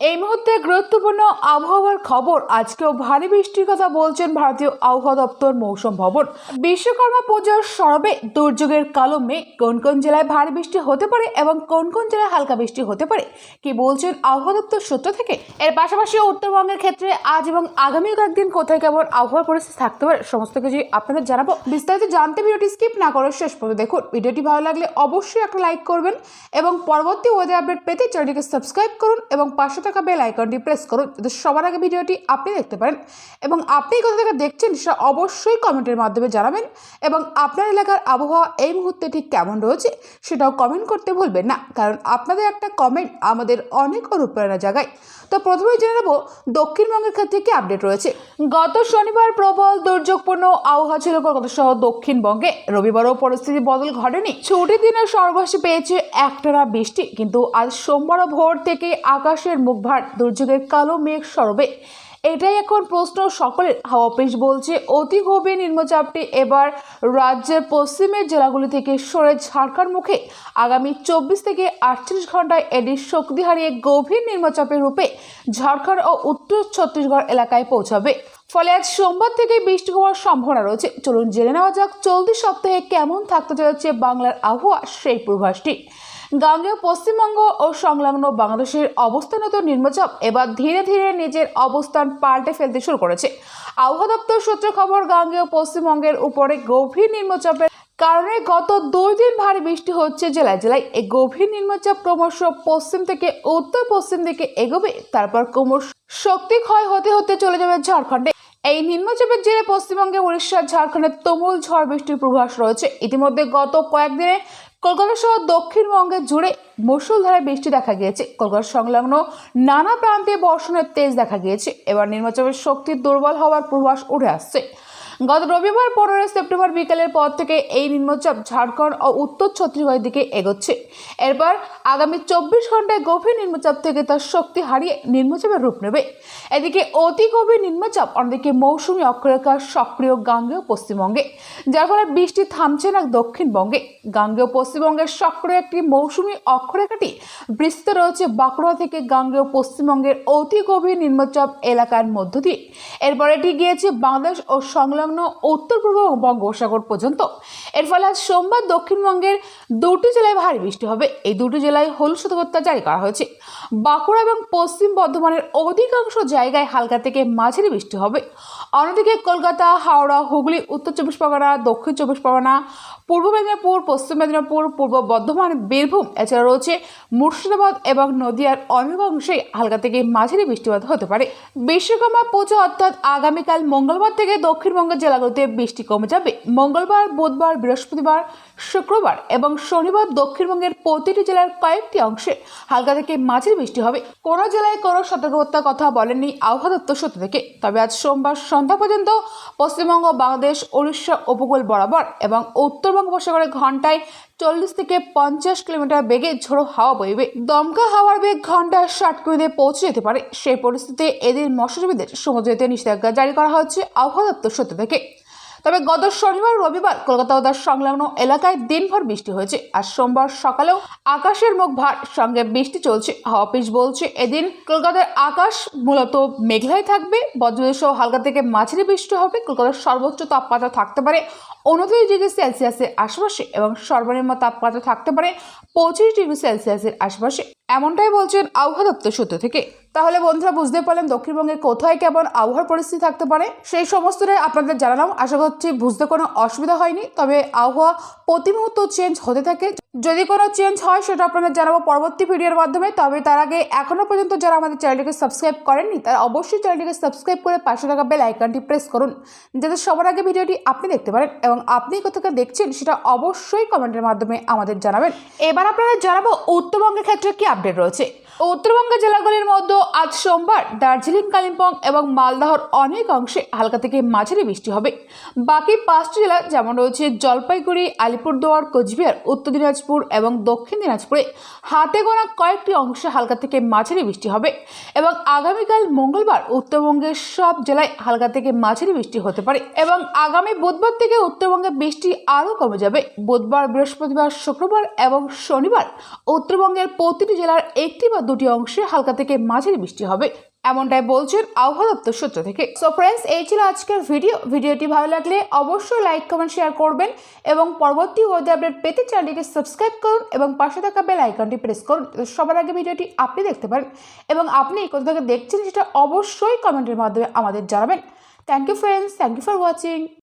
এই মুহূর্তে গুরুত্বপূর্ণ আবহাওয়ার খবর। আজকেও ভারী বৃষ্টির কথা বলছেন ভারতীয় আবহাওয়া দপ্তর মৌসুম ভবন। বিশ্বকর্মা পূজার সরবে দুর্যোগের কালো মেঘ। কোন কোন জেলায় ভারী বৃষ্টি হতে পারে এবং কোন কোন জেলায় হালকা বৃষ্টি হতে পারে কি বলছেন আবহাওয়া দপ্তর সূত্র থেকে। এর পাশাপাশি উত্তরবঙ্গের ক্ষেত্রে আজ এবং আগামী কয়েকদিন কোথায় কেমন আবহাওয়ার পরিস্থিতি থাকতে পারে সমস্ত কিছু আপনাদের জানাবো। বিস্তারিত জানতে ভিডিওটি স্কিপ না করে শেষ পর্যন্ত দেখুন। ভিডিওটি ভালো লাগলে অবশ্যই একটা লাইক করবেন এবং পরবর্তী ওয়েদার আপডেট পেতে চ্যানেলটিকে সাবস্ক্রাইব করুন এবং পাশে থাকা বেল আইকনটি প্রেস করুন যাতে সবার আগে ভিডিওটি আপনি দেখতে পারেন। এবং আপনি কোথা থেকে দেখছেন সেটা অবশ্যই কমেন্টের মাধ্যমে জানাবেন এবং আপনার এলাকার আবহাওয়া এই মুহূর্তে ঠিক কেমন রয়েছে সেটাও কমেন্ট করতে ভুলবেন না, কারণ আপনাদের একটা কমেন্ট আমাদের অনেক অনুপ্রেরণা জাগায়। তো প্রথমেই জেনে নেব দক্ষিণবঙ্গের ক্ষেত্রে কি আপডেট রয়েছে। গত শনিবার প্রবল দুর্যোগপূর্ণ আবহাওয়া ছিল কলকাতা সহ দক্ষিণবঙ্গে। রবিবারও পরিস্থিতি বদল ঘটেনি। ছুটির দিনের সর্বশেষে পেয়েছে একটানা বৃষ্টি, কিন্তু আজ সোমবার ভোর থেকে আকাশের মুখ ভার দুর্যোগের কালো মেঘ সরবে। এটাই এখন প্রশ্ন সকলের। হাওয়া অফিস বলছে অতি গভীর নিম্নচাপটি এবার রাজ্যের পশ্চিমের জেলাগুলি থেকে সরে ঝাড়খণ্ড মুখে আগামী 24 থেকে 48 ঘন্টায় এটির শক্তি হারিয়ে গভীর নিম্নচাপের রূপে ঝাড়খণ্ড ও উত্তর ছত্তিশগড় এলাকায় পৌঁছাবে। ফলে আজ সোমবার থেকে বৃষ্টি হওয়ার সম্ভাবনা রয়েছে। চলুন জেনে নেওয়া যাক চলতি সপ্তাহে কেমন থাকতে চলেছে বাংলার আবহাওয়া সেই পূর্বাভাসটি। গাঙ্গেয় পশ্চিমবঙ্গ ও সংলগ্ন বাংলাদেশের অবস্থানত নিম্নচাপ এবার ধীরে ধীরে নিজের অবস্থান পাল্টে ফেলতে শুরু করেছে। আবহাওয়া দপ্তর সূত্রে খবর, গাঙ্গেয় পশ্চিমবঙ্গের উপরে গভীর নিম্নচাপের কারণে গত 2 দিন ভারী বৃষ্টি হচ্ছে জেলায় জেলায়। এই গভীর নিম্নচাপ ক্রমশ পশ্চিম থেকে উত্তর পশ্চিম দিকে এগোবে, তারপর ক্রমশ শক্তি ক্ষয় হতে হতে চলে যাবে ঝাড়খণ্ডে। এই নিম্নচাপের জেরে পশ্চিমবঙ্গে, উড়িষ্যা, ঝাড়খণ্ডের তুমুল ঝড় বৃষ্টির পূর্বাভাস রয়েছে। ইতিমধ্যে গত কয়েকদিনে কলকাতা সহ দক্ষিণবঙ্গে জুড়ে মুষলধারে বৃষ্টি দেখা গিয়েছে। কলকাতা সংলগ্ন নানা প্রান্তে বর্ষণের তেজ দেখা গিয়েছে। এবার নিম্নচাপের শক্তি দুর্বল হওয়ার পূর্বাভাস উঠে আসছে। গত রবিবার 15 সেপ্টেম্বর বিকেলের পর থেকে এই নিম্নচাপ ঝাড়খণ্ড ও উত্তর ছত্তিশগড়ের দিকে এগোচ্ছে। এরপর আগামী 24 ঘন্টায় গভীর নিম্নচাপ থেকে তার শক্তি হারিয়ে নিম্নচাপের রূপ নেবে। এদিকে অতি গভীর নিম্নচাপ অন্যদিকে মৌসুমী অক্ষরেখা সক্রিয় গাঙ্গেয় পশ্চিমবঙ্গে, যার ফলে বৃষ্টি থামছে না দক্ষিণবঙ্গে। গাঙ্গেয় পশ্চিমবঙ্গের সক্রিয় একটি মৌসুমী অক্ষরেখাটি বিস্তৃত রয়েছে বাঁকুড়া থেকে গাঙ্গেয় পশ্চিমবঙ্গের অতি গভীর নিম্নচাপ এলাকার মধ্য দিয়ে। এরপর এটি গিয়েছে বাংলাদেশ ও সংলগ্ন উত্তর পূর্ব বঙ্গোপসাগর পর্যন্ত। এর ফলে আজ সোমবার দক্ষিণবঙ্গের 2টি জেলায় ভারী বৃষ্টি হবে। এই 2টি জেলায় হলুদ সতর্কতা জারি করা হয়েছে। বাঁকুড়া এবং পশ্চিম বর্ধমানের অধিকাংশ জায়গায় হালকা থেকে মাঝারি বৃষ্টি হবে। অন্যদিকে কলকাতা, হাওড়া, হুগলি, উত্তর 24 পরগনা, দক্ষিণ 24 পরগনা, পূর্ব মেদিনীপুর, পশ্চিম মেদিনীপুর, পূর্ব বর্ধমান, বীরভূম, এছাড়া রয়েছে মুর্শিদাবাদ এবং নদিয়ার অনেক অংশে হালকা থেকে মাঝারি বৃষ্টিপাত হতে পারে। বিশ্বকর্মা পুজো অর্থাৎ আগামীকাল মঙ্গলবার থেকে দক্ষিণবঙ্গের জেলাগুলিতে বৃষ্টি কমে যাবে। মঙ্গলবার, বুধবার, বৃহস্পতিবার, শুক্রবার এবং শনিবার দক্ষিণবঙ্গের প্রতিটি জেলার কয়েকটি অংশে হালকা থেকে মাঝারি বৃষ্টি হবে। কোনো জেলায় কোনো সতর্কতার কথা বলেননি আবহাওয়া দপ্তর সূত্র থেকে। তবে আজ সোমবার সন্ধ্যা পর্যন্ত পশ্চিমবঙ্গ, বাংলাদেশ, উড়িষ্যা উপকূল বরাবর এবং উত্তর বঙ্গোপসাগরে ঘন্টায় 40 থেকে 50 কিলোমিটার বেগে ঝোড়ো হাওয়া বইবে। দমকা হাওয়ার বেগ ঘন্টায় 60 কিলোমিটারে পৌঁছে যেতে পারে। সেই পরিস্থিতিতে এদিন মৎস্যজীবীদের সমুদ্রে যেতে নিষেধাজ্ঞা জারি করা হচ্ছে আবহাওয়া দপ্তর সূত্র থেকে। তবে গত শনিবার, রবিবার কলকাতা ও তার সংলগ্ন এলাকায় দিনভর বৃষ্টি হয়েছে। আর সোমবার সকালেও আকাশের মুখ ভার সঙ্গে বৃষ্টি চলছে। হাওয়া অফিস বলছে এদিন কলকাতার আকাশ মূলত মেঘলাই থাকবে। বজ্রবিদ্যুৎ সহ হালকা থেকে মাঝারি বৃষ্টি হবে। কলকাতার সর্বোচ্চ তাপমাত্রা থাকতে পারে 29 ডিগ্রি সেলসিয়াসের আশেপাশে এবং সর্বনিম্ন তাপমাত্রা থাকতে পারে 25 ডিগ্রি সেলসিয়াসের আশেপাশে, এমনটাই বলছেন আবহাওয়া দপ্তর সূত্র থেকে। তাহলে বন্ধুরা বুঝতে পারলেন দক্ষিণবঙ্গের কোথায় কেমন আবহাওয়ার পরিস্থিতি থাকতে পারে। সেই সমস্তটাই আপনাদের জানালাম। আশা করছি বুঝতে কোনো অসুবিধা হয়নি। তবে আবহাওয়া প্রতি মুহূর্ত চেঞ্জ হতে থাকে। যদি কোনো চেঞ্জ হয় সেটা আপনাদের জানাবো পরবর্তী ভিডিওর মাধ্যমে। তবে তার আগে এখনো পর্যন্ত যারা আমাদের চ্যানেলটিকে সাবস্ক্রাইব করেননি তারা অবশ্যই চ্যানেলটিকে সাবস্ক্রাইব করে পাশে থাকা বেল আইকনটি প্রেস করুন যাতে সবার আগে ভিডিওটি আপনি দেখতে পারেন এবং আপনি কোথাও দেখছেন সেটা অবশ্যই কমেন্টের মাধ্যমে আমাদের জানাবেন। এবার আপনাদের জানাবো উত্তরবঙ্গের ক্ষেত্রে কি আপডেট রয়েছে। উত্তরবঙ্গের জেলাগুলির মধ্যে আজ সোমবার দার্জিলিং, কালিম্পং এবং মালদহর অনেক অংশে হালকা থেকে মাঝারি বৃষ্টি হবে। বাকি 5টি জেলা যেমন রয়েছে জলপাইগুড়ি, আলিপুরদুয়ার, কোচবিহার, উত্তর দিনাজপুর এবং দক্ষিণ দিনাজপুরে হাতে গোনা কয়েকটি অংশে হালকা থেকে মাঝারি বৃষ্টি হবে। এবং আগামীকাল মঙ্গলবার উত্তরবঙ্গের সব জেলায় হালকা থেকে মাঝারি বৃষ্টি হতে পারে এবং আগামী বুধবার থেকে উত্তরবঙ্গে বৃষ্টি আরও কমে যাবে। বুধবার, বৃহস্পতিবার, শুক্রবার এবং শনিবার উত্তরবঙ্গের প্রতিটি জেলার 1টি বা দুটি অংশে হালকা থেকে মাঝারি বৃষ্টি হবে, এমনটাই বলছেন আবহাওয়া দপ্তর সূত্র থেকে। সো ফ্রেন্ডস, এই ছিল আজকের ভিডিওটি ভালো লাগলে অবশ্যই লাইক কমেন্ট শেয়ার করবেন এবং পরবর্তী ওয়েদার আপডেট পেতে চ্যানেলটিকে সাবস্ক্রাইব করুন এবং পাশে থাকা বেল আইকনটি প্রেস করুন সবার আগে ভিডিওটি আপনি দেখতে পারেন এবং আপনি কোথা থেকে দেখছেন সেটা অবশ্যই কমেন্টের মাধ্যমে আমাদের জানাবেন। Thank you friends, thank you for watching.